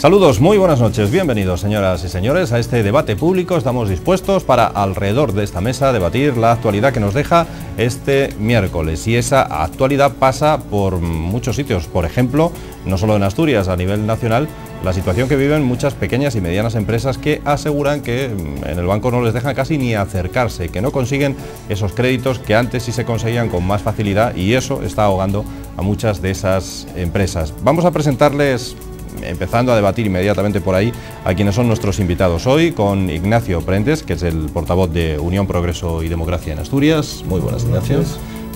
Saludos, muy buenas noches, bienvenidos señoras y señores a este debate público. Estamos dispuestos para alrededor de esta mesa debatir la actualidad que nos deja este miércoles, y esa actualidad pasa por muchos sitios. Por ejemplo, no solo en Asturias, a nivel nacional, la situación que viven muchas pequeñas y medianas empresas que aseguran que en el banco no les dejan casi ni acercarse, que no consiguen esos créditos que antes sí se conseguían con más facilidad, y eso está ahogando a muchas de esas empresas. Vamos a presentarles, empezando a debatir inmediatamente por ahí, a quienes son nuestros invitados hoy, con Ignacio Prendes, que es el portavoz de Unión, Progreso y Democracia en Asturias. Muy buenas, Ignacio.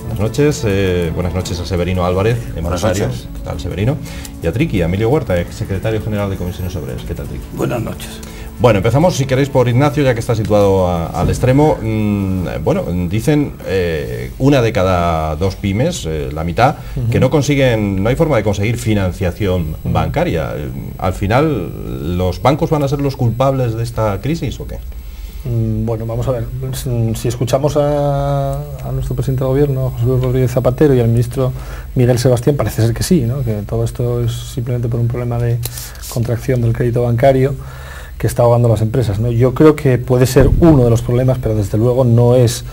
Buenas noches a Severino Álvarez, empresario. ¿Qué tal, Severino? Y a Triqui, Emilio Huerta, ex secretario general de Comisiones Obreras. ¿Qué tal, Triqui? Buenas noches. Bueno, empezamos, si queréis, por Ignacio, ya que está situado al extremo. Bueno, dicen una de cada dos pymes, la mitad, que no consiguen, no hay forma de conseguir financiación bancaria. Al final, ¿los bancos van a ser los culpables de esta crisis o qué? Bueno, vamos a ver, si escuchamos a nuestro presidente de gobierno, José Luis Rodríguez Zapatero, y al ministro Miguel Sebastián, parece ser que sí, ¿no? Que todo esto es simplemente por un problema de contracción del crédito bancario que está ahogando las empresas, ¿no? Yo creo que puede ser uno de los problemas, pero desde luego no es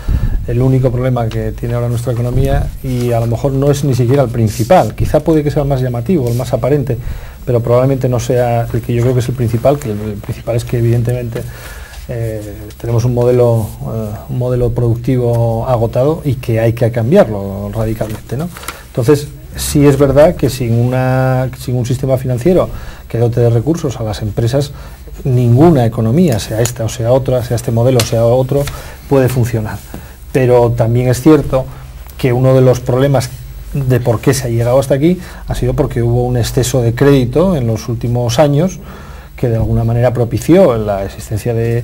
el único problema que tiene ahora nuestra economía, y a lo mejor no es ni siquiera el principal. Quizá puede que sea el más llamativo, el más aparente, pero probablemente no sea el que yo creo que es el principal, que el principal es que evidentemente tenemos un modelo productivo agotado y que hay que cambiarlo radicalmente, ¿no? Entonces, sí es verdad que sin un sistema financiero que dote de recursos a las empresas, ninguna economía, sea esta o sea otra, sea este modelo o sea otro, puede funcionar. Pero también es cierto que uno de los problemas de por qué se ha llegado hasta aquí ha sido porque hubo un exceso de crédito en los últimos años que de alguna manera propició la existencia de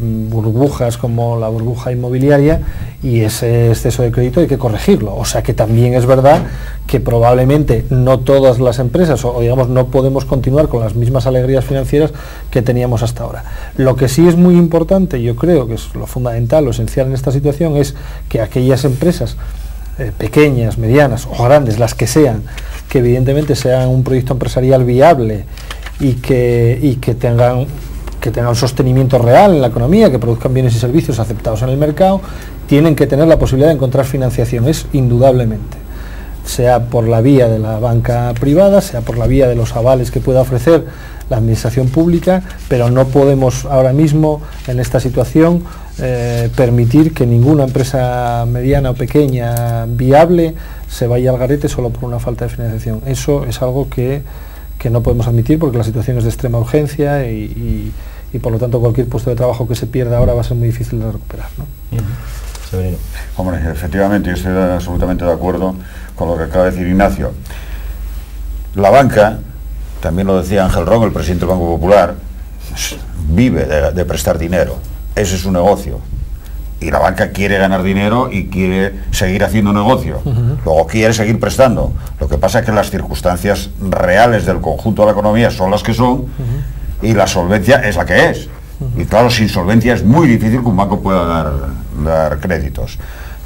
burbujas como la burbuja inmobiliaria, y ese exceso de crédito hay que corregirlo. O sea que también es verdad que probablemente no todas las empresas, o digamos, no podemos continuar con las mismas alegrías financieras que teníamos hasta ahora. Lo que sí es muy importante, yo creo que es lo fundamental, lo esencial en esta situación, es que aquellas empresas pequeñas, medianas o grandes, las que sean, que evidentemente sean un proyecto empresarial viable y que tengan sostenimiento real en la economía, que produzcan bienes y servicios aceptados en el mercado, tienen que tener la posibilidad de encontrar financiación, es indudablemente, sea por la vía de la banca privada, sea por la vía de los avales que pueda ofrecer la administración pública, pero no podemos ahora mismo en esta situación permitir que ninguna empresa mediana o pequeña viable se vaya al garete solo por una falta de financiación. Eso es algo que no podemos admitir, porque la situación es de extrema urgencia y por lo tanto cualquier puesto de trabajo que se pierda ahora va a ser muy difícil de recuperar, ¿no? Hombre, efectivamente, yo estoy absolutamente de acuerdo con lo que acaba de decir Ignacio. La banca, también lo decía Ángel Ron, el presidente del Banco Popular, vive de prestar dinero. Ese es su negocio. Y la banca quiere ganar dinero y quiere seguir haciendo negocio. Luego quiere seguir prestando. Lo que pasa es que las circunstancias reales del conjunto de la economía son las que son, y la solvencia es la que es. Y claro, sin solvencia es muy difícil que un banco pueda dar créditos.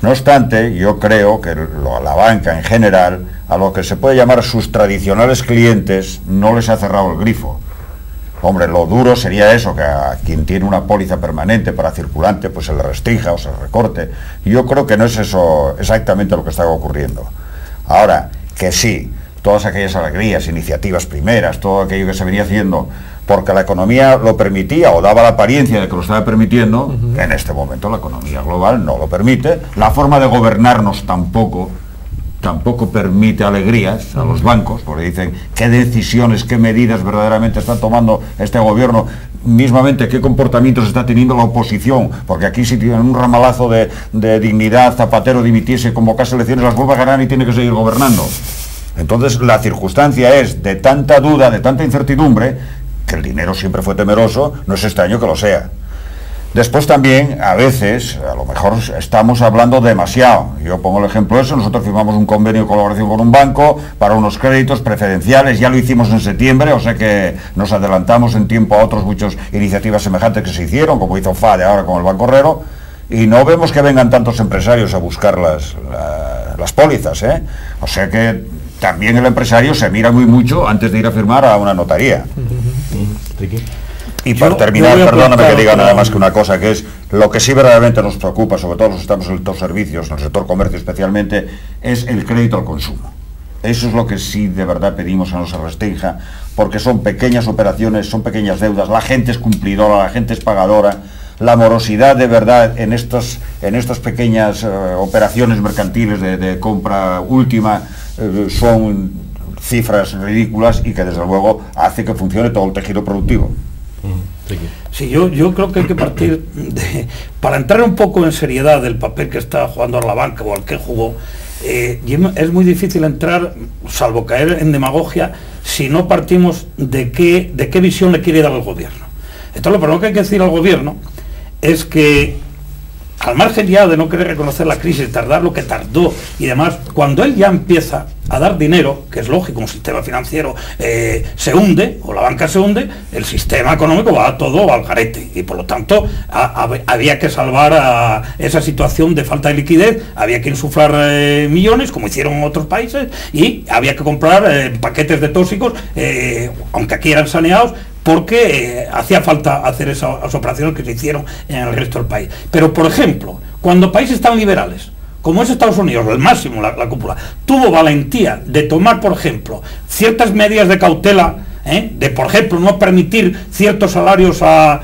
No obstante, yo creo que la banca en general, a lo que se puede llamar sus tradicionales clientes, no les ha cerrado el grifo. Hombre, lo duro sería eso, que a quien tiene una póliza permanente para circulante, pues se le restrinja o se le recorte. Yo creo que no es eso exactamente lo que está ocurriendo. Ahora, que sí, todas aquellas alegrías, iniciativas primeras, todo aquello que se venía haciendo, porque la economía lo permitía o daba la apariencia de que lo estaba permitiendo, en este momento la economía global no lo permite, la forma de gobernarnos tampoco permite alegrías a los bancos, porque dicen qué decisiones, qué medidas verdaderamente está tomando este gobierno, mismamente qué comportamientos está teniendo la oposición, porque aquí si tienen un ramalazo de dignidad, Zapatero dimitiese, convocase elecciones, las vuelve a ganar y tiene que seguir gobernando. Entonces la circunstancia es de tanta duda, de tanta incertidumbre, que el dinero siempre fue temeroso, no es extraño que lo sea. Después también, a veces, a lo mejor estamos hablando demasiado. Yo pongo el ejemplo de eso, nosotros firmamos un convenio de colaboración con un banco para unos créditos preferenciales, ya lo hicimos en septiembre, o sea que nos adelantamos en tiempo a otras muchas iniciativas semejantes que se hicieron, como hizo FADE ahora con el Banco Herrero, y no vemos que vengan tantos empresarios a buscar las pólizas, ¿eh? O sea que también el empresario se mira muy mucho antes de ir a firmar a una notaría. Y para terminar, perdóname que diga nada más que una cosa, que es lo que sí verdaderamente nos preocupa, sobre todo los que estamos en el sector servicios, en el sector comercio especialmente, es el crédito al consumo. Eso es lo que sí de verdad pedimos que no se restrinja, porque son pequeñas operaciones, son pequeñas deudas, la gente es cumplidora, la gente es pagadora, la morosidad de verdad en estas pequeñas operaciones mercantiles de compra última son cifras ridículas y que desde luego hace que funcione todo el tejido productivo. Sí, yo creo que hay que partir de, para entrar un poco en seriedad del papel que está jugando ahora la banca o al que jugó, es muy difícil entrar, salvo caer en demagogia, si no partimos de qué visión le quiere dar el gobierno. Entonces lo primero que hay que decir al gobierno es que, al margen ya de no querer reconocer la crisis, tardar lo que tardó y demás, cuando él ya empieza a dar dinero, que es lógico, un sistema financiero se hunde, o la banca se hunde, el sistema económico va todo al garete, y por lo tanto había que salvar a esa situación de falta de liquidez, había que insuflar millones, como hicieron en otros países, y había que comprar paquetes de tóxicos, aunque aquí eran saneados, porque hacía falta hacer esas operaciones que se hicieron en el resto del país. Pero, por ejemplo, cuando países tan liberales, como es Estados Unidos, el máximo, la cúpula, tuvo valentía de tomar, por ejemplo, ciertas medidas de cautela, de, por ejemplo, no permitir ciertos salarios a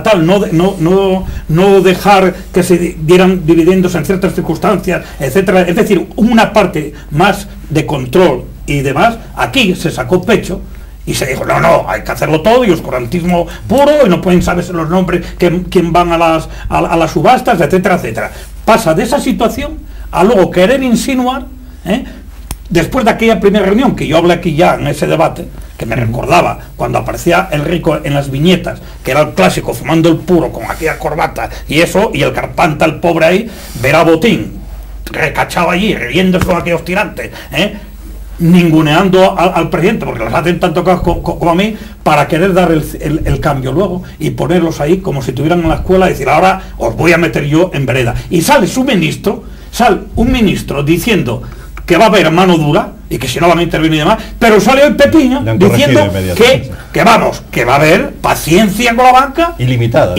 tal, no dejar que se dieran dividendos en ciertas circunstancias, etcétera, es decir, una parte más de control y demás, aquí se sacó pecho, y se dijo, no, hay que hacerlo todo, y oscurantismo puro, y no pueden saberse los nombres, quién van a las subastas, etcétera, etcétera. Pasa de esa situación a luego querer insinuar, después de aquella primera reunión, que yo hablé aquí ya en ese debate, que me recordaba cuando aparecía el rico en las viñetas, que era el clásico fumando el puro con aquella corbata y eso, y el Carpanta, el pobre ahí, ver a Botín, recachado allí, riéndose con aquellos tirantes, ninguneando al presidente, porque los hacen tanto como a mí, para querer dar el cambio luego y ponerlos ahí como si estuvieran en la escuela y decir, ahora os voy a meter yo en vereda. Y sale un ministro diciendo que va a haber mano dura y que si no van a intervenir y demás, pero sale hoy Pepiño diciendo que va a haber paciencia con la banca ilimitada.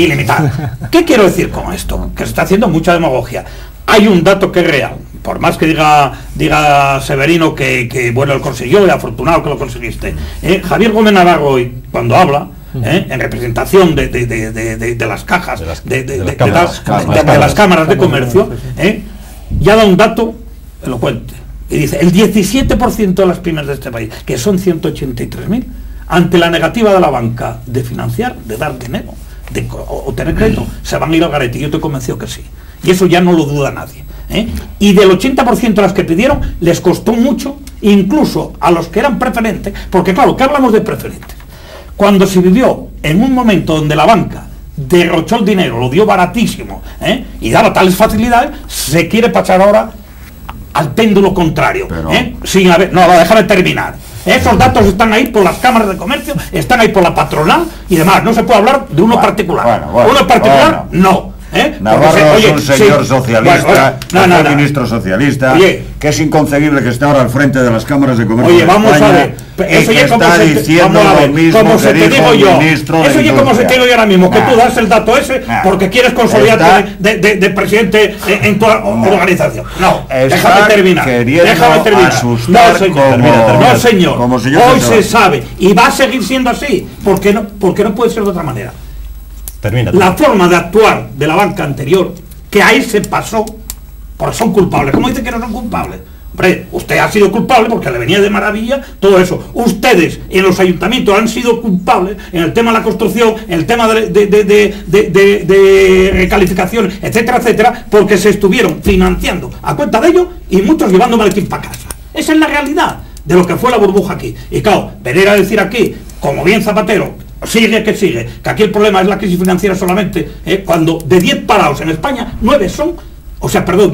¿Qué quiero decir con esto? Que se está haciendo mucha demagogia. Hay un dato que es real. Por más que diga Severino que bueno, lo consiguió y afortunado que lo conseguiste. Javier Gómez Navarro hoy, cuando habla, en representación de las cajas, de las cámaras de comercio, ya da un dato elocuente. Y dice, el 17% de las pymes de este país, que son 183.000, ante la negativa de la banca de financiar, de dar dinero, de obtener crédito, se van a ir al garete. Yo estoy convencido que sí. Y eso ya no lo duda nadie. Y del 80% de las que pidieron les costó mucho, incluso a los que eran preferentes, porque claro, ¿qué hablamos de preferentes? Cuando se vivió en un momento donde la banca derrochó el dinero, lo dio baratísimo, y daba tales facilidades, se quiere pasar ahora al péndulo contrario, sin haber, no, déjame terminar. Esos datos están ahí por las cámaras de comercio, están ahí por la patronal y demás. No se puede hablar de uno particular. Uno particular, no. Navarro es un señor socialista, un ministro socialista, que es inconcebible que esté ahora al frente de las cámaras de comercio. Oye, vamos a ver, eso ya como se te digo yo, eso ya como se te digo yo ahora mismo, que tú das el dato ese porque quieres consolidarte de presidente en tu organización. No, déjame terminar. No, señor. Hoy se sabe y va a seguir siendo así, porque no puede ser de otra manera. La forma de actuar de la banca anterior, que ahí se pasó, porque son culpables. ¿Cómo dice que no son culpables? Hombre, usted ha sido culpable porque le venía de maravilla todo eso. Ustedes en los ayuntamientos han sido culpables en el tema de la construcción, en el tema de recalificación, etcétera, etcétera, porque se estuvieron financiando a cuenta de ellos y muchos llevando maletín para casa. Esa es la realidad de lo que fue la burbuja aquí. Y claro, venir a decir aquí, como bien Zapatero, sigue, que aquí el problema es la crisis financiera solamente, cuando de 10 parados en España, 9 son,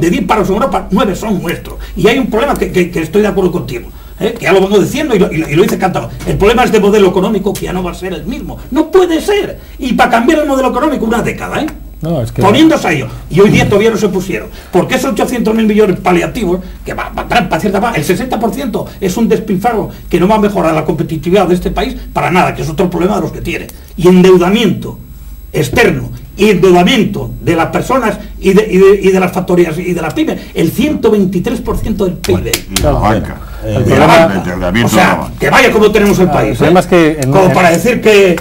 de 10 parados en Europa, 9 son nuestros. Y hay un problema que estoy de acuerdo contigo, que ya lo vengo diciendo y lo hice cantado. El problema es de modelo económico, que ya no va a ser el mismo. No puede ser. Y para cambiar el modelo económico, una década, No, es que... Poniéndose a ello. Y hoy día todavía no se pusieron. Porque esos 800.000 millones paliativos, que va a traer para cierta parte, el 60% es un despilfarro que no va a mejorar la competitividad de este país para nada, que es otro problema de los que tiene. Y endeudamiento externo y endeudamiento de las personas y de las factorías y de las pymes, el 123% del PIB. Y la banca. O sea, que vaya como tenemos el país. Es que como para decir que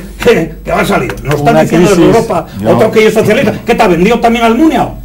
va a salir. Nos están diciendo desde Europa, otro que es socialista, que te ha vendido también al Muñao.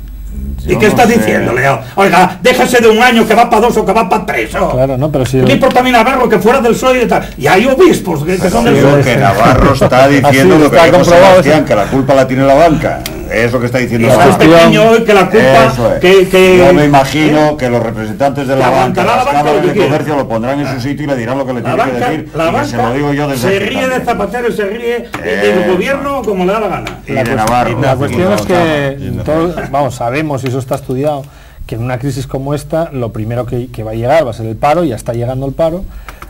¿Y qué estás diciendo, Leo? Oiga, déjese de un año que va para 2 o que va para 3. Oh. Claro, no, pero si... ¿Qué importa a mí Navarro que fuera del PSOE y tal? Y hay obispos que son del PSOE. Que Navarro está diciendo lo que dijo Sebastián, que la culpa la tiene la banca. Es lo que está diciendo Sebastián. Pequeño, que la culpa... Yo me imagino que los representantes de la banca, las cámaras de comercio lo pondrán en su sitio y le dirán lo que le tiene que decir. La banca se lo digo yo desde se ríe de Zapatero y se ríe del gobierno como le da la gana. Y de Navarro. La cuestión es que todos, vamos, sabemos, y eso está estudiado, que en una crisis como esta lo primero que va a llegar va a ser el paro, ya está llegando el paro.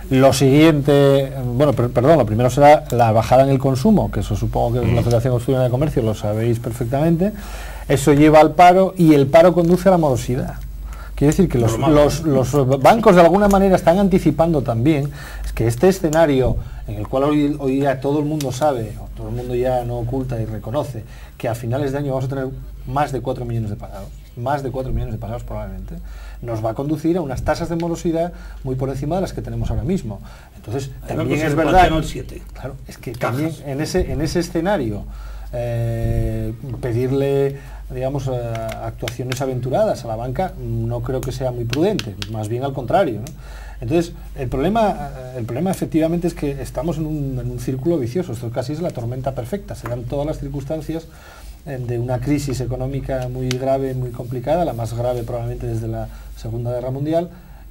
Lo siguiente, bueno, perdón, lo primero será la bajada en el consumo, que eso supongo que es la Federación Asturiana de Comercio, lo sabéis perfectamente. Eso lleva al paro y el paro conduce a la morosidad. Quiere decir que los bancos de alguna manera están anticipando también que este escenario en el cual hoy ya todo el mundo sabe, o todo el mundo ya no oculta y reconoce, que a finales de año vamos a tener más de 4 millones de parados, más de 4 millones de parados probablemente, nos va a conducir a unas tasas de morosidad muy por encima de las que tenemos ahora mismo. Entonces, también es verdad, claro, es que también en ese escenario pedirle, digamos, actuaciones aventuradas a la banca no creo que sea muy prudente, más bien al contrario, ¿no? Entonces, el problema efectivamente es que estamos en un círculo vicioso. Esto casi es la tormenta perfecta. Se dan todas las circunstancias de una crisis económica muy grave, muy complicada, la más grave probablemente desde la Segunda Guerra Mundial,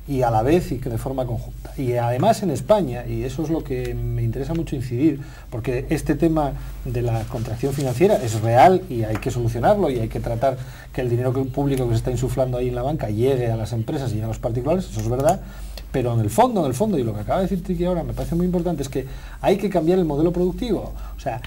y a la vez y que de forma conjunta. Y además en España, y eso es lo que me interesa mucho incidir, porque este tema de la contracción financiera es real y hay que solucionarlo y hay que tratar que el dinero público que se está insuflando ahí en la banca llegue a las empresas y a los particulares, eso es verdad, pero en el fondo, y lo que acaba de decir Triqui ahora me parece muy importante, es que hay que cambiar el modelo productivo. O sea,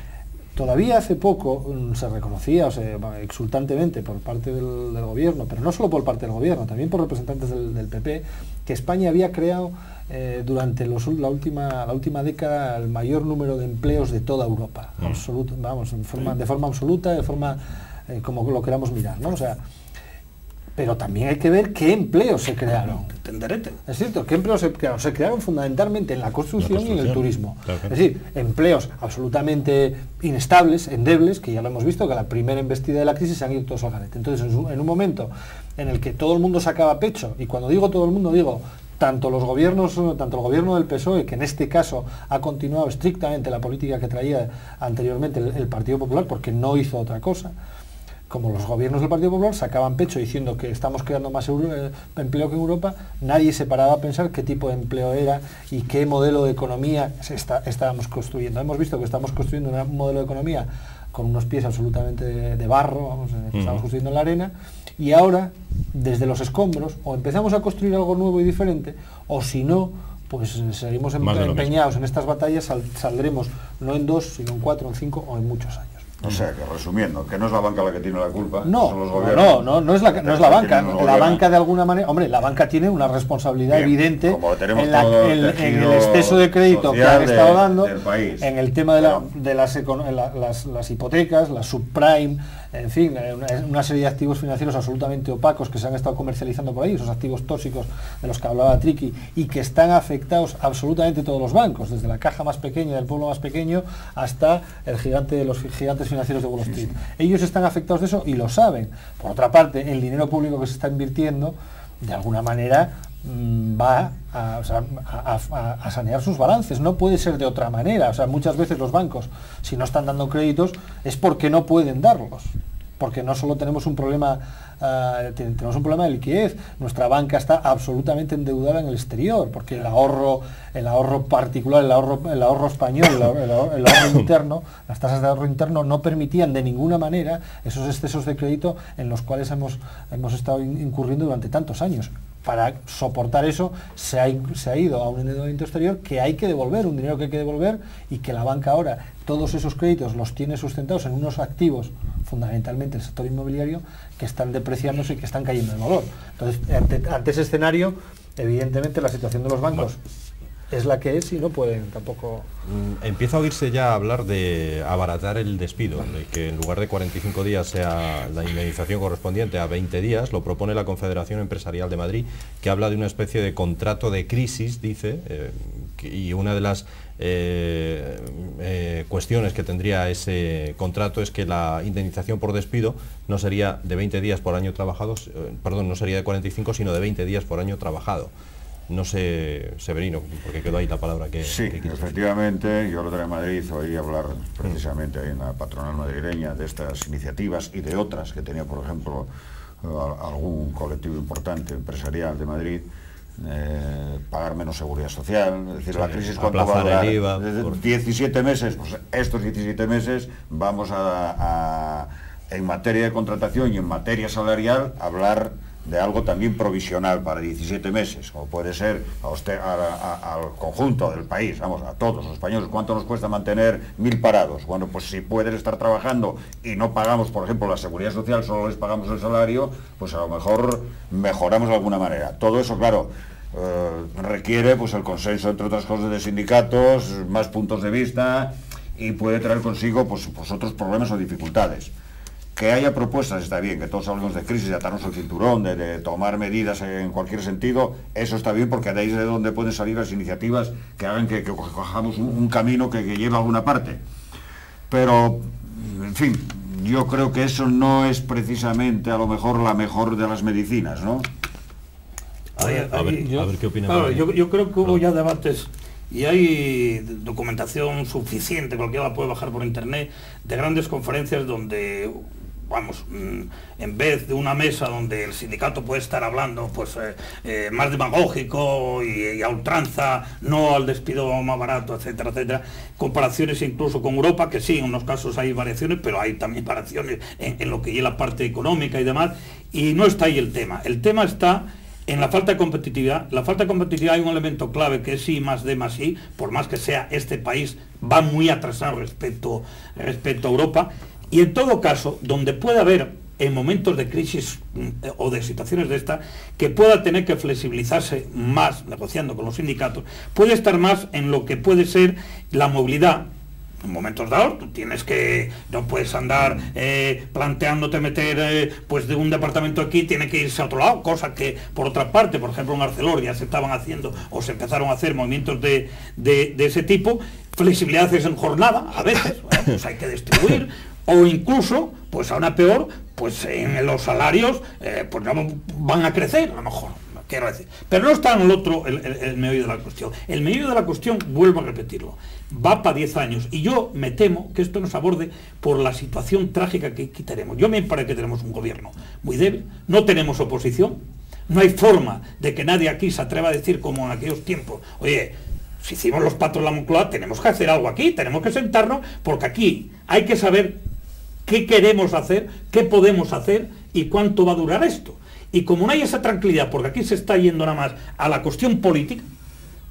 todavía hace poco se reconocía, o sea, exultantemente por parte del gobierno, pero no solo por parte del gobierno, también por representantes del PP, que España había creado durante la última década el mayor número de empleos de toda Europa, absoluto, vamos, de forma absoluta, de forma como lo queramos mirar, ¿no? O sea, pero también hay que ver qué empleos se crearon. Es cierto, qué empleos se crearon. Se crearon fundamentalmente en la construcción y en el turismo. Claro. Es decir, empleos absolutamente inestables, endebles, que ya lo hemos visto, que a la primera embestida de la crisis se han ido todos al garete. Entonces, en un momento en el que todo el mundo sacaba pecho, y cuando digo todo el mundo, digo tanto el gobierno del PSOE, que en este caso ha continuado estrictamente la política que traía anteriormente el Partido Popular, porque no hizo otra cosa, como los gobiernos del Partido Popular sacaban pecho diciendo que estamos creando más empleo que en Europa, nadie se paraba a pensar qué tipo de empleo era y qué modelo de economía estábamos construyendo. Hemos visto que estamos construyendo un modelo de economía con unos pies absolutamente de barro, vamos, estamos construyendo en la arena, y ahora, desde los escombros, o empezamos a construir algo nuevo y diferente, o si no, pues seguimos empeñados en estas batallas, saldremos no en 2, sino en 4, en 5 o en muchos años. O sea, que resumiendo, que no es la banca la que tiene la culpa, no, son los gobiernos. No es la banca. La banca de alguna manera, hombre, la banca tiene una responsabilidad evidente en el exceso de crédito que han estado dando, en el tema de las hipotecas, las subprime, en fin, una serie de activos financieros absolutamente opacos que se han estado comercializando por ahí, esos activos tóxicos de los que hablaba Triqui, y que están afectados absolutamente todos los bancos, desde la caja más pequeña del pueblo más pequeño hasta los gigantes financieros de Wall Street. Ellos están afectados de eso y lo saben. Por otra parte, el dinero público que se está invirtiendo, de alguna manera, va a sanear sus balances. No puede ser de otra manera. O sea, muchas veces los bancos, si no están dando créditos, es porque no pueden darlos. Porque no solo tenemos un problema, tenemos un problema de liquidez. Nuestra banca está absolutamente endeudada en el exterior, porque el ahorro particular, el ahorro español, el ahorro interno, las tasas de ahorro interno no permitían de ninguna manera esos excesos de crédito en los cuales hemos estado incurriendo durante tantos años. Para soportar eso se ha ido a un endeudamiento exterior que hay que devolver, un dinero que hay que devolver, y que la banca ahora todos esos créditos los tiene sustentados en unos activos fundamentalmente el sector inmobiliario, que están depreciándose y que están cayendo de valor. Entonces, ante ese escenario, evidentemente la situación de los bancos es la que es y no pueden tampoco... Empieza a oírse ya hablar de abaratar el despido, de que en lugar de 45 días sea la indemnización correspondiente a 20 días, lo propone la Confederación Empresarial de Madrid, que habla de una especie de contrato de crisis, dice, y una de las cuestiones que tendría ese contrato es que la indemnización por despido no sería de 20 días por año trabajado, perdón, no sería de 45, sino de 20 días por año trabajado. No sé, Severino, porque quedó ahí la palabra que... Sí, que efectivamente, yo lo traje a Madrid, oí hablar precisamente ahí en la patronal madrileña de estas iniciativas y de otras que tenía, por ejemplo, algún colectivo importante empresarial de Madrid, pagar menos seguridad social, es decir, la crisis cuánto va a durar, el IVA, 17 meses, pues estos 17 meses vamos en materia de contratación y en materia salarial, hablar de algo también provisional para 17 meses, como puede ser al conjunto del país, vamos, a todos los españoles. ¿Cuánto nos cuesta mantener 1000 parados? Bueno, pues si pueden estar trabajando y no pagamos, por ejemplo, la seguridad social, solo les pagamos el salario, pues a lo mejor mejoramos de alguna manera. Todo eso, claro, requiere pues el consenso, entre otras cosas, de sindicatos, más puntos de vista, y puede traer consigo pues otros problemas o dificultades. Que haya propuestas está bien, que todos hablemos de crisis, de atarnos el cinturón, de tomar medidas en cualquier sentido, eso está bien, porque de ahí es de donde pueden salir las iniciativas que hagan que cojamos un camino que lleve a alguna parte. Pero, en fin, yo creo que eso no es precisamente a lo mejor la mejor de las medicinas, ¿no? A ver qué opinas. Claro, yo creo que hubo ya debates y hay documentación suficiente, cualquiera la puede bajar por internet, de grandes conferencias donde, vamos, en vez de una mesa donde el sindicato puede estar hablando pues más demagógico y a ultranza, no al despido más barato, etcétera, etcétera, comparaciones incluso con Europa, que sí, en unos casos hay variaciones, pero hay también variaciones en lo que es la parte económica y demás, y no está ahí el tema está en la falta de competitividad. La falta de competitividad hay un elemento clave que es I más D más I, por más que sea este país va muy atrasado respecto a Europa, y en todo caso, donde puede haber en momentos de crisis o de situaciones de esta, que pueda tener que flexibilizarse más, negociando con los sindicatos, puede estar más en lo que puede ser la movilidad. En momentos dados, tú no puedes andar planteándote meter pues de un departamento aquí, tiene que irse a otro lado, cosa que por otra parte, por ejemplo en Arcelor ya se estaban haciendo o se empezaron a hacer movimientos de ese tipo, flexibilidades en jornada, a veces, pues hay que distribuir, o incluso, pues aún peor, pues en los salarios pues no van a crecer, a lo mejor. Quiero decir, pero no está en el otro, el meollo de la cuestión. El meollo de la cuestión, vuelvo a repetirlo, va para 10 años, y yo me temo que esto nos aborde por la situación trágica que aquí tenemos. Yo me parece que tenemos un gobierno muy débil, no tenemos oposición, no hay forma de que nadie aquí se atreva a decir como en aquellos tiempos, oye, si hicimos los patos de la Moncloa, tenemos que hacer algo aquí, tenemos que sentarnos, porque aquí hay que saber qué queremos hacer, qué podemos hacer y cuánto va a durar esto. Y como no hay esa tranquilidad, porque aquí se está yendo nada más a la cuestión política,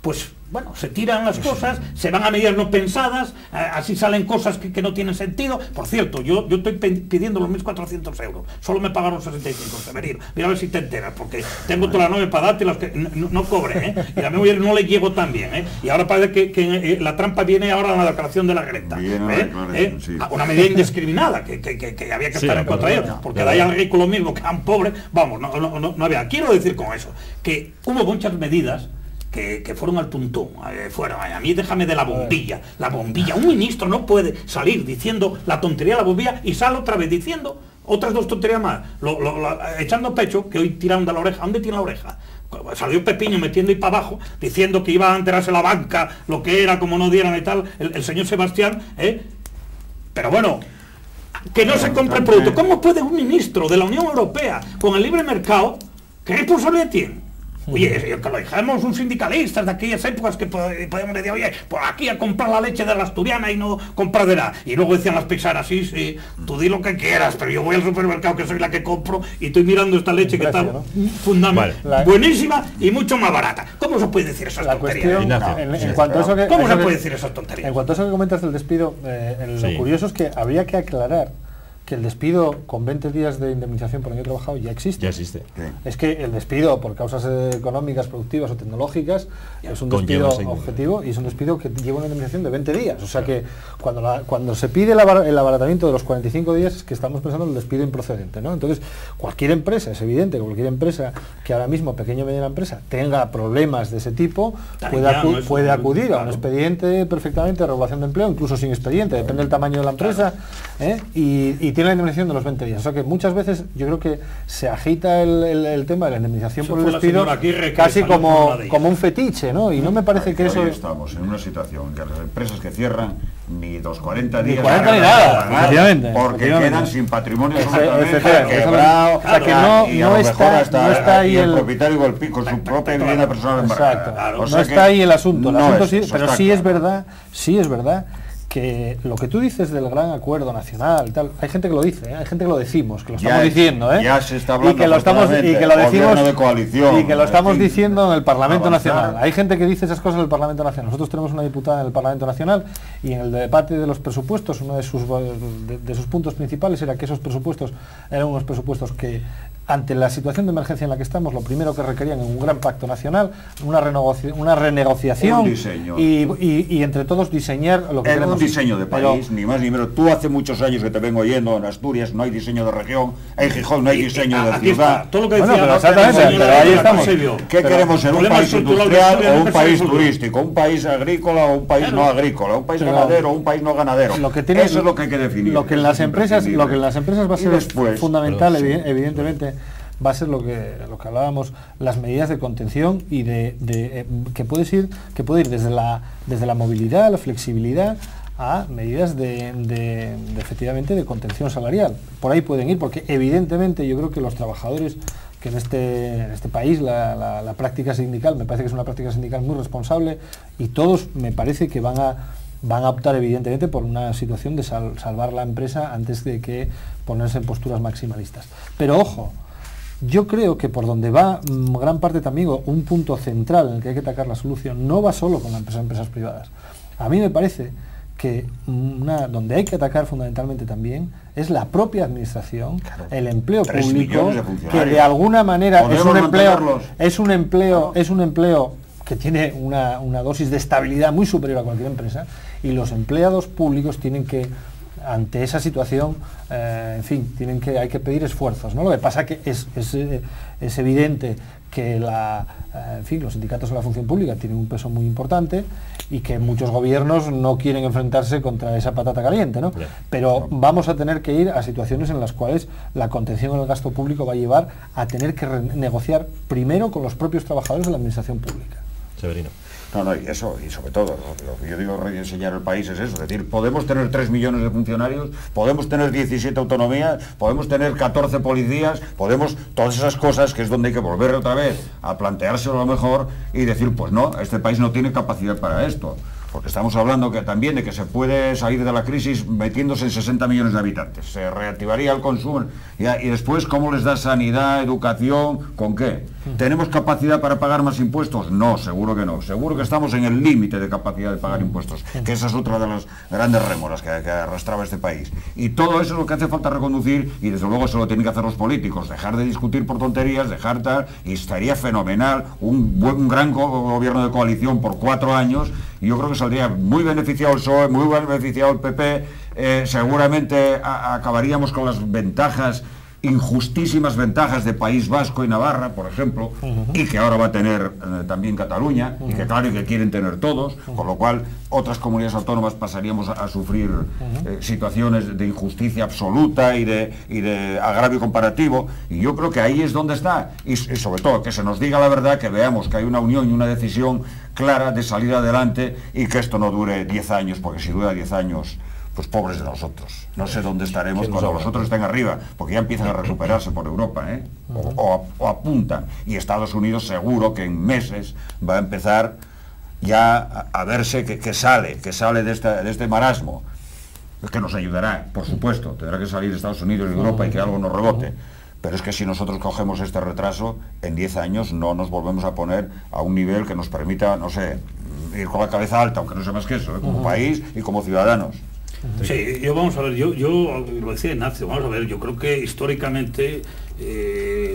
pues bueno, se tiran las cosas, se van a medidas no pensadas, así salen cosas que no tienen sentido. Por cierto, yo estoy pidiendo los 1.400 euros, solo me pagaron 65, Severino, mira a ver si te enteras, porque tengo toda la noche para darte las que no cobre, y a mi mujer no le llego tan bien, y ahora parece que la trampa viene ahora en la declaración de la Greta, sí. Una medida indiscriminada, que había que estar en contra de ellos, porque da ya rico lo mismo que a un pobre, vamos, no había. Quiero decir con eso, que hubo muchas medidas que fueron al tuntún, a mí déjame de la bombilla, un ministro no puede salir diciendo la tontería de la bombilla y sale otra vez diciendo otras dos tonterías más, echando pecho, que hoy tiraron de la oreja. ¿Dónde tiene la oreja? Salió Pepiño metiendo ahí para abajo, diciendo que iba a enterarse la banca, lo que era, como no dieran y tal, el señor Sebastián, pero bueno, que no se compre el producto. ¿Cómo puede un ministro de la Unión Europea, con el libre mercado, qué responsabilidad tiene? Oye, que lo dijimos un sindicalista de aquellas épocas que podemos decir, oye, pues aquí a comprar la leche de la asturiana y no comprar de la. Y luego decían las paisanas, sí, tú di lo que quieras, pero yo voy al supermercado que soy la que compro y estoy mirando esta leche que está fundamental, buenísima y mucho más barata. ¿Cómo se puede decir esas tonterías? En cuanto a eso que, ¿Cómo se puede decir esas tonterías? En cuanto a eso que comentas del despido, lo curioso es que habría que aclarar que el despido con 20 días de indemnización por año trabajado ya existe. Ya existe. Sí. Es que el despido por causas económicas, productivas o tecnológicas es un despido objetivo y es un despido que lleva una indemnización de 20 días. O sea que cuando se pide el abaratamiento de los 45 días es que estamos pensando en el despido improcedente, ¿no? Entonces, cualquier empresa, es evidente, cualquier empresa que ahora mismo, pequeña o mediana empresa, tenga problemas de ese tipo, puede acudir a un expediente perfectamente de regulación de empleo, incluso sin expediente, depende del tamaño de la empresa, y tiene la indemnización de los 20 días. O sea que muchas veces yo creo que se agita el tema de la indemnización por el despido casi como un fetiche, ¿no? Y no me parece que eso... Estamos en una situación que las empresas que cierran ni los 40 días... Ni 40 ni nada, efectivamente. Porque quedan sin patrimonio quebrado. O sea que no está ahí el propietario con su propia vivienda personal embarcada. No está ahí el asunto. Pero sí es verdad que lo que tú dices del gran acuerdo nacional, tal, hay gente que lo dice, hay gente que lo decimos, que lo estamos diciendo, ya se está hablando, y que lo decimos de coalición, y que lo estamos diciendo en el Parlamento Nacional. Hay gente que dice esas cosas en el Parlamento Nacional. Nosotros tenemos una diputada en el Parlamento Nacional y en el debate de los presupuestos, uno de sus puntos principales era que esos presupuestos eran unos presupuestos que, ante la situación de emergencia en la que estamos, lo primero que requerían en un gran pacto nacional, una renegociación, un diseño. Y entre todos diseñar lo que queremos. Un diseño de país, ni más ni menos. Tú hace muchos años que te vengo oyendo, en Asturias no hay diseño de región, en Gijón no hay diseño de ciudad. Todo lo que decía, pero exactamente, pero ahí estamos. ¿Qué queremos ser? ¿Un país industrial o un país turístico? ¿Un país agrícola o un país no agrícola? ¿Un país ganadero o un país no ganadero? Eso es lo que hay que definir. Lo que en las empresas va a ser fundamental, evidentemente, va a ser lo que hablábamos, las medidas de contención y que puede ir desde la movilidad, la flexibilidad, a medidas efectivamente de contención salarial. Por ahí pueden ir, porque evidentemente yo creo que los trabajadores, que en este país la práctica sindical me parece que es una práctica sindical muy responsable, y todos me parece que van a optar evidentemente por una situación de salvar la empresa antes de que ponerse en posturas maximalistas. Pero ojo, yo creo que por donde va gran parte también, un punto central en el que hay que atacar la solución, no va solo con las empresas privadas. A mí me parece que donde hay que atacar fundamentalmente también es la propia administración, el empleo público, que de alguna manera es un empleo que tiene una dosis de estabilidad muy superior a cualquier empresa, y los empleados públicos tienen que, ante esa situación, hay que pedir esfuerzos, ¿no? Lo que pasa que es evidente que los sindicatos de la función pública tienen un peso muy importante y que muchos gobiernos no quieren enfrentarse contra esa patata caliente, ¿no? Pero vamos a tener que ir a situaciones en las cuales la contención en el gasto público va a llevar a tener que negociar primero con los propios trabajadores de la administración pública. Severino. No, y eso, y sobre todo, lo que yo digo rediseñar el país es eso, es decir, podemos tener 3 millones de funcionarios, podemos tener 17 autonomías, podemos tener 14 policías, todas esas cosas, que es donde hay que volver otra vez a planteárselo a lo mejor y decir, pues no, este país no tiene capacidad para esto. Porque estamos hablando también de que se puede salir de la crisis metiéndose en 60 millones de habitantes. Se reactivaría el consumo. Y después, ¿cómo les da sanidad, educación? ¿Con qué? ¿Tenemos capacidad para pagar más impuestos? No, seguro que no. Seguro que estamos en el límite de capacidad de pagar impuestos, que esa es otra de las grandes rémoras que arrastraba este país. Y todo eso es lo que hace falta reconducir, y desde luego eso lo tienen que hacer los políticos. Dejar de discutir por tonterías, y estaría fenomenal un gran gobierno de coalición por 4 años. Y yo creo que saldría muy beneficiado el PSOE, muy beneficiado el PP, seguramente acabaríamos con las injustísimas ventajas de País Vasco y Navarra, por ejemplo, y que ahora va a tener también Cataluña, y que claro, y que quieren tener todos, con lo cual otras comunidades autónomas pasaríamos a sufrir situaciones de injusticia absoluta y de agravio comparativo, y yo creo que ahí es donde está, y sobre todo que se nos diga la verdad, que veamos que hay una unión y una decisión clara de salir adelante, y que esto no dure 10 años, porque si dura 10 años, pues pobres de nosotros. No sé dónde estaremos cuando nosotros estén arriba, porque ya empiezan a recuperarse por Europa, o apuntan. Y Estados Unidos seguro que en meses va a empezar ya a verse que sale de este marasmo. Que nos ayudará, por supuesto, tendrá que salir Estados Unidos y Europa y que algo nos rebote. Pero es que si nosotros cogemos este retraso, en 10 años no nos volvemos a poner a un nivel que nos permita, no sé, ir con la cabeza alta, aunque no sea más que eso, como país y como ciudadanos. Sí, vamos a ver, yo lo decía Ignacio, vamos a ver, yo creo que históricamente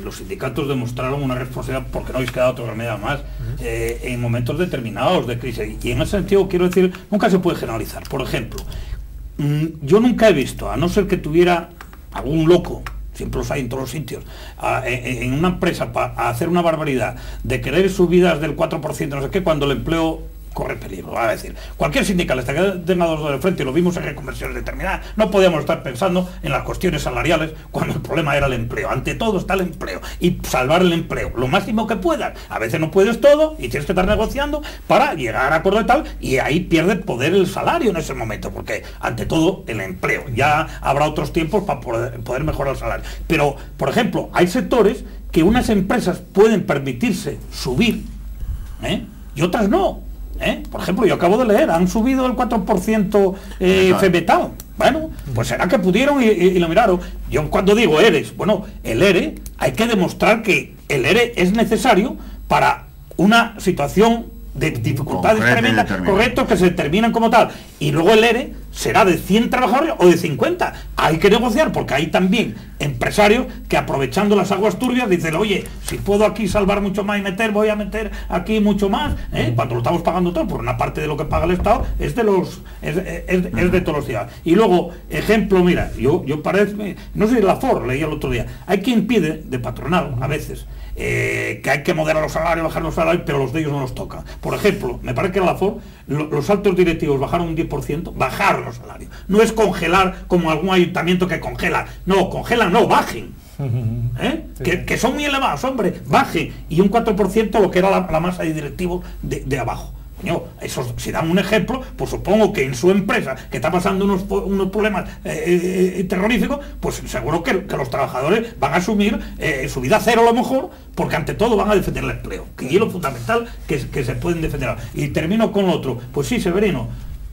los sindicatos demostraron una responsabilidad, porque no habéis quedado otra remedios más, en momentos determinados de crisis. Y en ese sentido quiero decir, nunca se puede generalizar. Por ejemplo, yo nunca he visto, a no ser que tuviera algún loco, siempre los hay en todos los sitios, en una empresa para hacer una barbaridad de querer subidas del 4%, no sé qué, cuando el empleo corre peligro. A decir, cualquier sindicalista que tenga dos de frente, y lo vimos en reconversiones determinadas, no podíamos estar pensando en las cuestiones salariales cuando el problema era el empleo. Ante todo está el empleo y salvar el empleo lo máximo que puedas. A veces no puedes todo y tienes que estar negociando para llegar a acuerdo y tal, y ahí pierde poder el salario en ese momento, porque ante todo el empleo. Ya habrá otros tiempos para poder mejorar el salario. Pero, por ejemplo, hay sectores que unas empresas pueden permitirse subir, y otras no. Por ejemplo, yo acabo de leer, han subido el 4% FEMETAL. Bueno, pues será que pudieron y lo miraron. Yo cuando digo ERES, bueno, el ERE, hay que demostrar que el ERE es necesario para una situación de dificultades tremendas, correcto, que se determinan como tal. Y luego el ERE será de 100 trabajadores o de 50. Hay que negociar, porque hay también empresarios que, aprovechando las aguas turbias, dicen, oye, si puedo aquí salvar mucho más y voy a meter aquí mucho más, cuando lo estamos pagando todo, por una parte de lo que paga el Estado es de todos los días. Y luego, ejemplo, mira, yo parece, no sé, la FOR, leí el otro día, hay quien pide de patronal, a veces, que hay que moderar los salarios, bajar los salarios, pero los de ellos no los toca. Por ejemplo, me parece que en la FOR los altos directivos bajaron un 10%, bajaron los salarios. No es congelar como algún ayuntamiento que congela. No, congelan, no, bajen. Que son muy elevados, hombre, bajen. Y un 4% lo que era la masa de directivos de abajo. Eso, si dan un ejemplo, pues supongo que en su empresa, que está pasando unos problemas terroríficos, pues seguro que los trabajadores van a asumir su vida cero a lo mejor, porque ante todo van a defender el empleo, que es lo fundamental que se pueden defender. Y termino con otro, pues sí, Severino,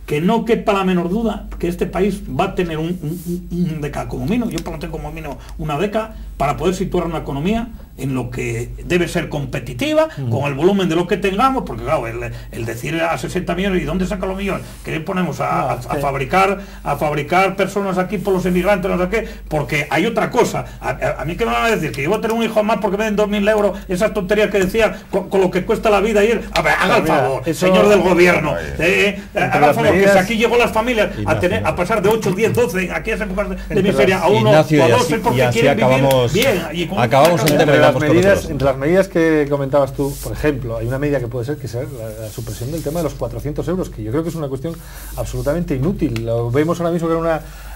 que no quepa la menor duda que este país va a tener un década como mínimo, yo planteo como mínimo una década, para poder situar una economía en lo que debe ser competitiva, con el volumen de lo que tengamos, porque claro, el decir a 60 millones, ¿y dónde sacan los millones? ¿Qué ponemos a fabricar personas aquí por los inmigrantes, no sé qué? Porque hay otra cosa, a mí que me van a decir que yo voy a tener un hijo más porque me den 2.000 euros, esas tonterías que decía, con lo que cuesta la vida ir, a ver, haga el favor, eso, señor del gobierno, haga el favor, que si aquí llegó las familias a pasar de 8, 10, 12, en aquellas épocas de miseria, a 1 o a 2, porque quieren vivir bien. Acabamos el tema. Entre las medidas que comentabas tú, por ejemplo, hay una medida que puede ser la supresión del tema de los 400 euros, que yo creo que es una cuestión absolutamente inútil. Lo vemos ahora mismo que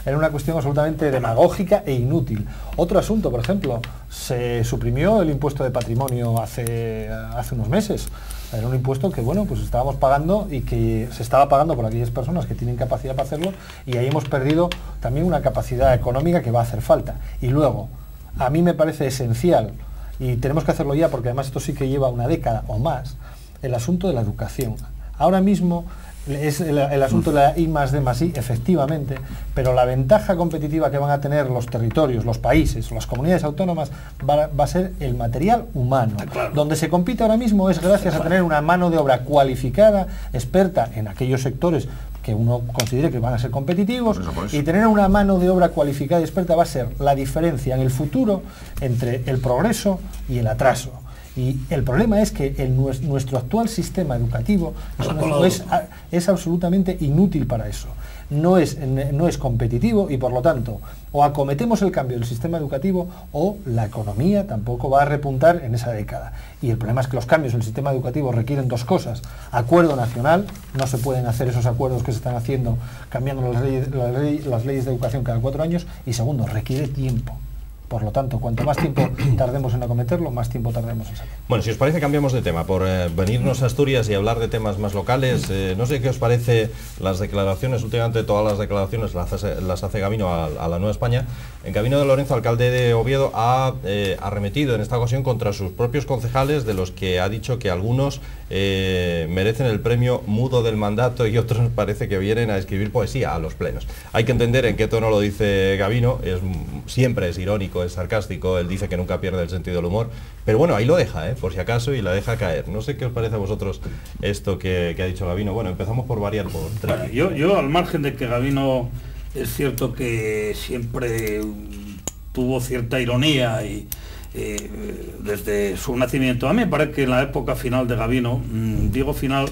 era una cuestión absolutamente demagógica e inútil. Otro asunto, por ejemplo, se suprimió el impuesto de patrimonio hace unos meses. Era un impuesto que, bueno, pues estábamos pagando y que se estaba pagando por aquellas personas que tienen capacidad para hacerlo, y ahí hemos perdido también una capacidad económica que va a hacer falta. Y luego, a mí me parece esencial, y tenemos que hacerlo ya porque además esto sí que lleva una década o más, el asunto de la educación. Ahora mismo es el asunto de la I+D+I, efectivamente, pero la ventaja competitiva que van a tener los territorios, los países, las comunidades autónomas, va a ser el material humano. Claro. Donde se compite ahora mismo es gracias a tener una mano de obra cualificada, experta en aquellos sectores que uno considere que van a ser competitivos, y tener una mano de obra cualificada y experta va a ser la diferencia en el futuro entre el progreso y el atraso. Y el problema es que nuestro actual sistema educativo es absolutamente inútil para eso. No es competitivo, y por lo tanto o acometemos el cambio del sistema educativo o la economía tampoco va a repuntar en esa década. Y el problema es que los cambios en el sistema educativo requieren dos cosas: acuerdo nacional, no se pueden hacer esos acuerdos que se están haciendo cambiando las leyes de educación cada 4 años, y segundo, requiere tiempo. Por lo tanto, cuanto más tiempo tardemos en acometerlo, más tiempo tardemos en salir. Bueno, si os parece, cambiamos de tema, por venirnos a Asturias y hablar de temas más locales. No sé qué os parece las declaraciones, últimamente todas las declaraciones las hace Gabino a la Nueva España. En Gabino de Lorenzo, alcalde de Oviedo, ha arremetido en esta ocasión contra sus propios concejales, de los que ha dicho que algunos merecen el premio mudo del mandato y otros parece que vienen a escribir poesía a los plenos. Hay que entender en qué tono lo dice Gabino, siempre es irónico es sarcástico, él dice que nunca pierde el sentido del humor, pero bueno, ahí lo deja, por si acaso, y la deja caer. No sé qué os parece a vosotros esto que ha dicho Gabino. Bueno, empezamos por variar, por bueno, yo al margen de que Gabino es cierto que siempre tuvo cierta ironía y desde su nacimiento, a mí me parece que en la época final de Gabino, digo final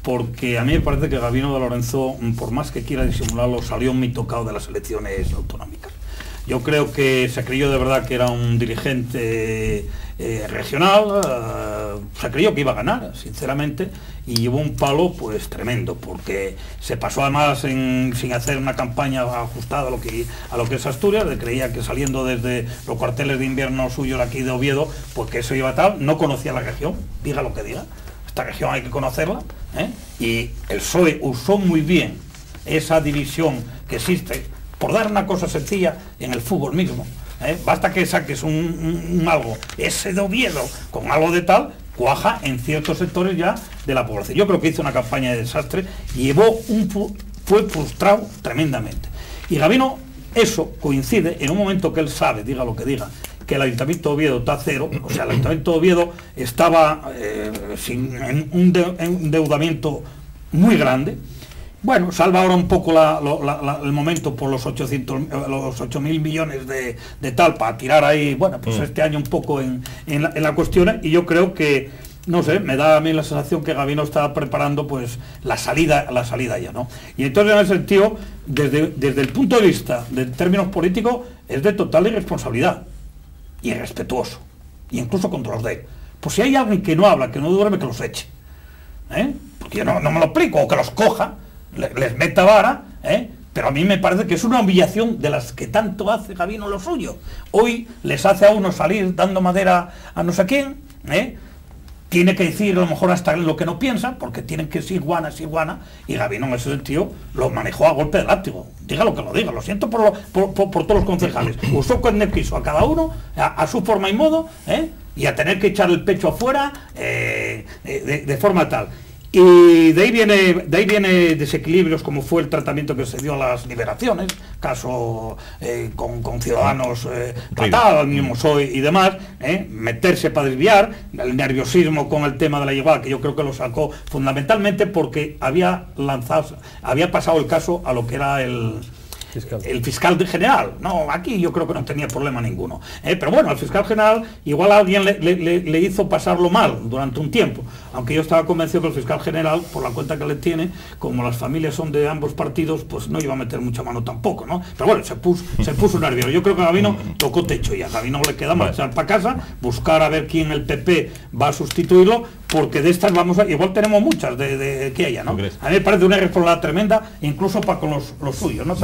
porque a mí me parece que Gabino de Lorenzo, por más que quiera disimularlo, salió muy tocado de las elecciones autonómicas. Yo creo que se creyó de verdad que era un dirigente regional, se creyó que iba a ganar, sinceramente, y llevó un palo pues tremendo, porque se pasó además sin hacer una campaña ajustada a lo que es Asturias, creía que saliendo desde los cuarteles de invierno suyos aquí de Oviedo, pues que eso iba tal, no conocía la región, diga lo que diga, esta región hay que conocerla, y el PSOE usó muy bien esa división que existe. Por dar una cosa sencilla, en el fútbol mismo, basta que saques un algo, ese de Oviedo, con algo de tal, cuaja en ciertos sectores ya de la población. Yo creo que hizo una campaña de desastre, fue frustrado tremendamente. Y Gabino, eso coincide en un momento que él sabe, diga lo que diga, que el Ayuntamiento de Oviedo está a cero, o sea, el Ayuntamiento de Oviedo estaba en un endeudamiento muy grande. Bueno, salva ahora un poco el momento por los 8.000 millones de tal, para tirar ahí, bueno, pues este año un poco en la cuestión, y yo creo que, no sé, me da a mí la sensación que Gabino está preparando pues la salida ya, ¿no? Y entonces en ese sentido, desde el punto de vista de términos políticos, es de total irresponsabilidad, y irrespetuoso, y incluso contra los de él. Pues si hay alguien que no habla, que no duerme, que los eche, porque yo no me lo explico, o que los coja, les meta vara, pero a mí me parece que es una humillación de las que tanto hace Gabino lo suyo. Hoy les hace a uno salir dando madera a no sé quién, tiene que decir a lo mejor hasta lo que no piensa, porque tienen que ser guana, y Gabino en ese sentido lo manejó a golpe de látigo. Diga lo que lo diga, lo siento por todos los concejales. Usó con el quiso a cada uno, a su forma y modo, y a tener que echar el pecho afuera de forma tal. Y de ahí viene desequilibrios, como fue el tratamiento que se dio a las liberaciones, caso con Ciudadanos fatal, al mismo PSOE y demás, meterse para desviar, el nerviosismo con el tema de la llegada, que yo creo que lo sacó fundamentalmente porque había pasado el caso a lo que era el fiscal general. No, aquí yo creo que no tenía problema ninguno. Pero bueno, al fiscal general igual alguien le hizo pasarlo mal durante un tiempo, aunque yo estaba convencido que el fiscal general, por la cuenta que le tiene, como las familias son de ambos partidos, pues no iba a meter mucha mano tampoco, ¿no? Pero bueno, se puso nervioso. Yo creo que Gabino tocó techo, y a Gabino le queda marchar para casa, buscar a ver quién el PP va a sustituirlo, porque de estas igual tenemos muchas de que haya, ¿no? A mí me parece una irresponsabilidad tremenda, incluso para con los suyos, ¿no?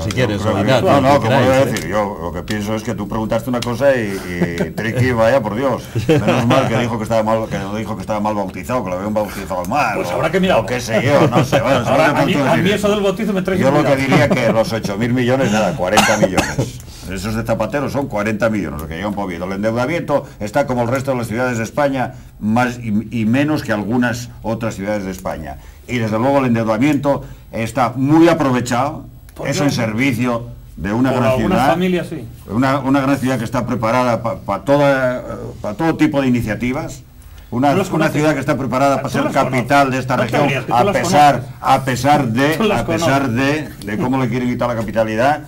Si quieres, como voy a decir, yo lo que pienso es que tú preguntaste una cosa y Triqui, vaya por Dios, menos mal que dijo que estaba mal bautizado, que lo habían bautizado mal, pues habrá que mirar, o qué sé yo, no sé. Bueno, ahora, a mí eso del bautizo me trae. Yo lo que diría que los 8.000 millones, nada, 40 millones. Esos de Zapatero son 40 millones, lo que llevan por Oviedo. El endeudamiento está como el resto de las ciudades de España, más y menos que algunas otras ciudades de España. Y desde luego el endeudamiento está muy aprovechado, es en servicio de una gran ciudad, familia, sí. una gran ciudad que está preparada para todo tipo de iniciativas. Una ciudad que está preparada para ser capital de esta región, a pesar de cómo le quieren quitar la capitalidad.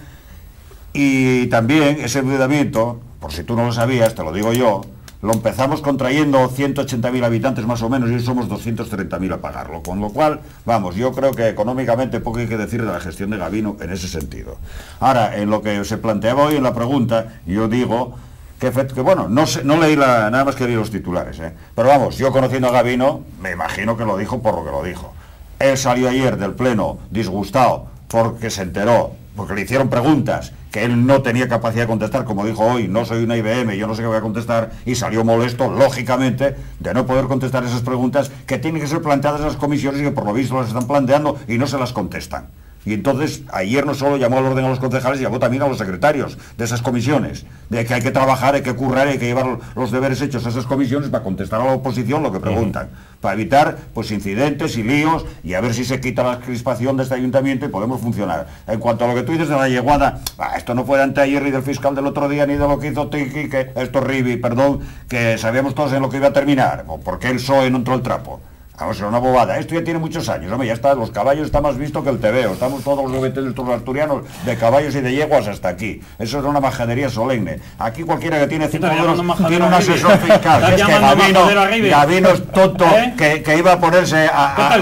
Y también ese endeudamiento, por si tú no lo sabías, te lo digo yo, lo empezamos contrayendo 180.000 habitantes más o menos, y hoy somos 230.000 a pagarlo, con lo cual, vamos, yo creo que económicamente poco hay que decir de la gestión de Gabino en ese sentido. Ahora, en lo que se planteaba hoy en la pregunta, yo digo que bueno, no leí nada más que leí los titulares, pero vamos, yo conociendo a Gabino, me imagino que lo dijo por lo que lo dijo. Él salió ayer del pleno disgustado porque se enteró, porque le hicieron preguntas que él no tenía capacidad de contestar, como dijo hoy, no soy una IBM, yo no sé qué voy a contestar, y salió molesto, lógicamente, de no poder contestar esas preguntas que tienen que ser planteadas en las comisiones y que por lo visto las están planteando y no se las contestan. Y entonces ayer no solo llamó al orden a los concejales, llamó también a los secretarios de esas comisiones, de que hay que trabajar, hay que currar, hay que llevar los deberes hechos a esas comisiones para contestar a la oposición lo que preguntan, para evitar pues incidentes y líos y a ver si se quita la crispación de este ayuntamiento y podemos funcionar. En cuanto a lo que tú dices de la yeguada, esto no fue de anteayer ni del fiscal del otro día ni de lo que hizo Tiki, que esto Ribi, perdón, que sabíamos todos en lo que iba a terminar, porque el PSOE no entró el trapo. Vamos, era una bobada. Esto ya tiene muchos años, hombre, ya está, los caballos está más visto que el tebeo. Estamos todos los asturianos de caballos y de yeguas hasta aquí. Eso es una majadería solemne. Aquí cualquiera que tiene 5 euros tiene un asesor fiscal, que es que Gabino es tonto, que iba a ponerse a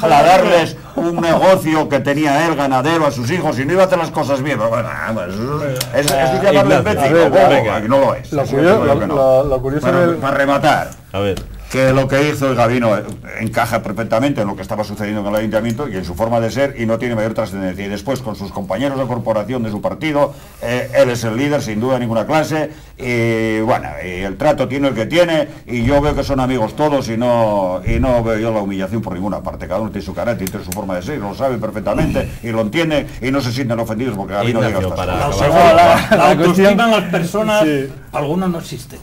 darles un negocio que tenía él, ganadero, a sus hijos, y no iba a hacer las cosas bien. Pero bueno, eso es llamarle imbécil, no lo es. Lo curioso para rematar. A ver. Que lo que hizo el Gabino encaja perfectamente en lo que estaba sucediendo en el ayuntamiento y en su forma de ser y no tiene mayor trascendencia. Y después con sus compañeros de corporación de su partido, él es el líder sin duda de ninguna clase y bueno, y el trato tiene el que tiene y yo veo que son amigos todos y no veo yo la humillación por ninguna parte. Cada uno tiene su carácter y tiene su forma de ser, lo sabe perfectamente y lo entiende y no se sienten ofendidos porque Gabino llega hasta la autoestima en las personas, algunos no existen.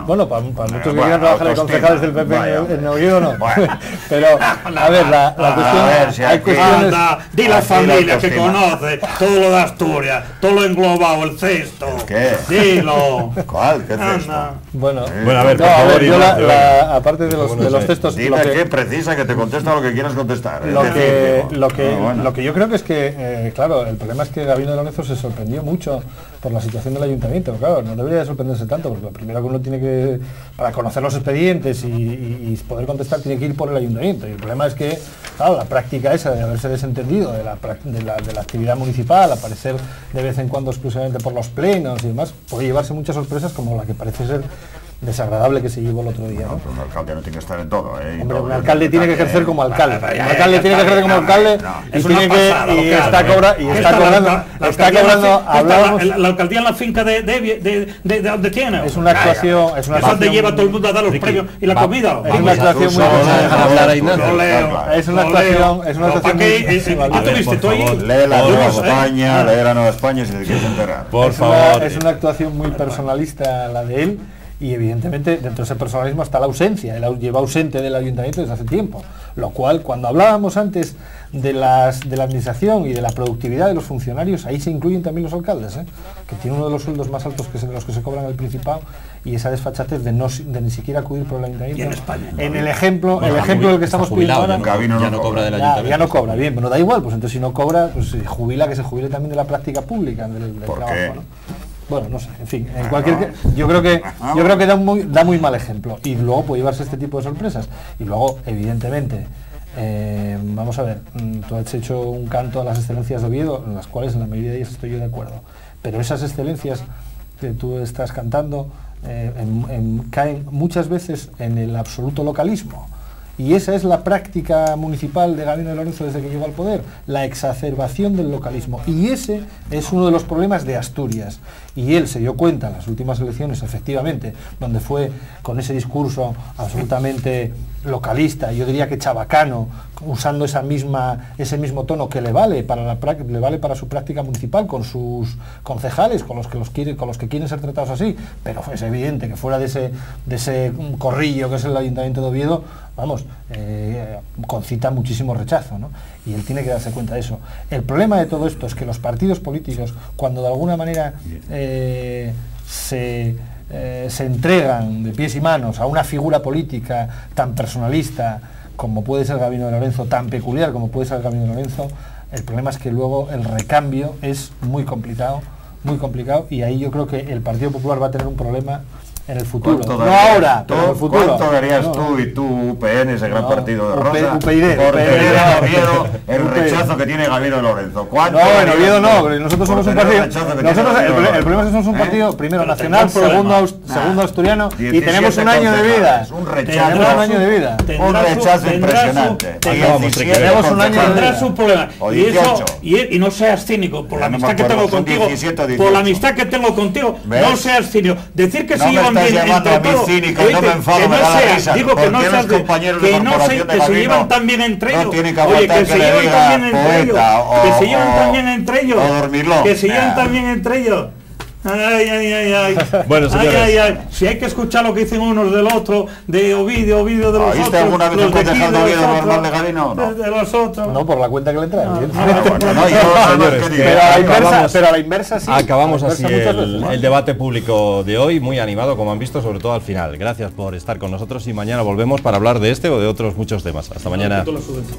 Bueno, para muchos que quieran trabajar en concejales del PP en Oviedo no. Bueno. Pero, a ver, la cuestión... hay cuestiones... Di la familia que conoce, todo lo de Asturias, todo lo englobado, el cesto. ¿Qué? Dilo. ¿Cuál? ¿Qué cesto? Bueno, a ver, por favor, aparte de los textos... Dime qué precisa, que te contesta lo que quieras contestar. Lo que yo creo que es que, claro, el problema es que Gabino de Lorenzo se sorprendió mucho por la situación del ayuntamiento. Claro, no debería de sorprenderse tanto, porque lo primero que uno tiene que, para conocer los expedientes y poder contestar, tiene que ir por el ayuntamiento. Y el problema es que, claro, la práctica esa de haberse desentendido de la actividad municipal, aparecer de vez en cuando exclusivamente por los plenos y demás, puede llevarse muchas sorpresas como la que parece ser desagradable que se llevó el otro día, ¿no? Pues un alcalde no tiene que estar en todo, Hombre, un alcalde tiene que ejercer como alcalde. Un alcalde tiene que ejercer como alcalde y tiene que está cobrando. Hablábamos. La alcaldía en la finca de donde tiene. Es una actuación, es donde lleva todo el mundo a dar los premios y la comida. Es una actuación muy es una actuación ¿Qué tuviste tú ahí? Lee la Nueva España, lee la Nueva España si te quieres enterar. Por favor. Es una actuación muy personalista la de él. Y evidentemente dentro de ese personalismo está la ausencia, él lleva ausente del ayuntamiento desde hace tiempo, lo cual cuando hablábamos antes de la administración y de la productividad de los funcionarios, ahí se incluyen también los alcaldes, que tienen uno de los sueldos más altos de los que se cobran en el Principado, y esa desfachatez de ni siquiera acudir por el ayuntamiento. Y en España, en el ejemplo del que estamos pidiendo ahora, ya no cobra del ayuntamiento. Ya no cobra, bien, pero no da igual, pues entonces si no cobra, pues se jubila, que se jubile también de la práctica pública del trabajo, ¿no? Bueno, no sé, en fin, yo creo que da muy mal ejemplo y luego puede llevarse este tipo de sorpresas. Y luego, evidentemente, vamos a ver, tú has hecho un canto a las excelencias de Oviedo, en las cuales en la mayoría de ellas estoy yo de acuerdo, pero esas excelencias que tú estás cantando caen muchas veces en el absoluto localismo. Y esa es la práctica municipal de Gabino de Lorenzo desde que llegó al poder, la exacerbación del localismo. Y ese es uno de los problemas de Asturias. Y él se dio cuenta en las últimas elecciones, efectivamente, donde fue con ese discurso absolutamente localista, yo diría que chabacano, usando ese mismo tono que le vale para su práctica municipal, con sus concejales, con los que quieren ser tratados así, pero es evidente que fuera de ese corrillo que es el Ayuntamiento de Oviedo, vamos, concita muchísimo rechazo, ¿no? Y él tiene que darse cuenta de eso. El problema de todo esto es que los partidos políticos, cuando de alguna manera se entregan de pies y manos a una figura política tan personalista como puede ser Gabino de Lorenzo, tan peculiar como puede ser Gabino de Lorenzo, el problema es que luego el recambio es muy complicado, y ahí yo creo que el Partido Popular va a tener un problema en el futuro, no ahora, pero en el futuro. ¿Cuánto darías tú y tú, UPN, ese gran partido de Rosa, UPyD, por tener a Oviedo el rechazo que tiene Gabino de Lorenzo? No, en Oviedo no, pero nosotros somos un partido. El problema es que somos un partido, primero nacional, segundo asturiano, y tenemos un año de vida. Un rechazo impresionante. Tenemos un año de vida. Un problema. Y no seas cínico, por la amistad que tengo contigo, no seas cínico. Decir que se lleva también llamando a mí todo. cínico, no me enfado, me da la risa. Digo que no Porque seas los compañeros de que no corporación de se Gabino llevan tan bien entre ellos. no tienen que Oye, aguantar que se le llevan diga tan bien entre ellos. poeta Que se llevan tan bien entre ellos. o dormirlo. Que se llevan tan bien entre ellos. Ay, ay, ay, ay. Bueno, señores. Ay, ay, ay. Si hay que escuchar lo que dicen unos del otro, de Ovidio de los otros. ¿Oíste alguna vez un concejal de Oviedo normal de Gabino? No. De los otros. No, por la cuenta que le entra. Señores, Pero a la inversa sí. Acabamos A la así inversa muchas veces, ¿no? el debate público de hoy, muy animado, como han visto, sobre todo al final. Gracias por estar con nosotros y mañana volvemos para hablar de este o de otros muchos temas. Hasta mañana. Toda la subvención.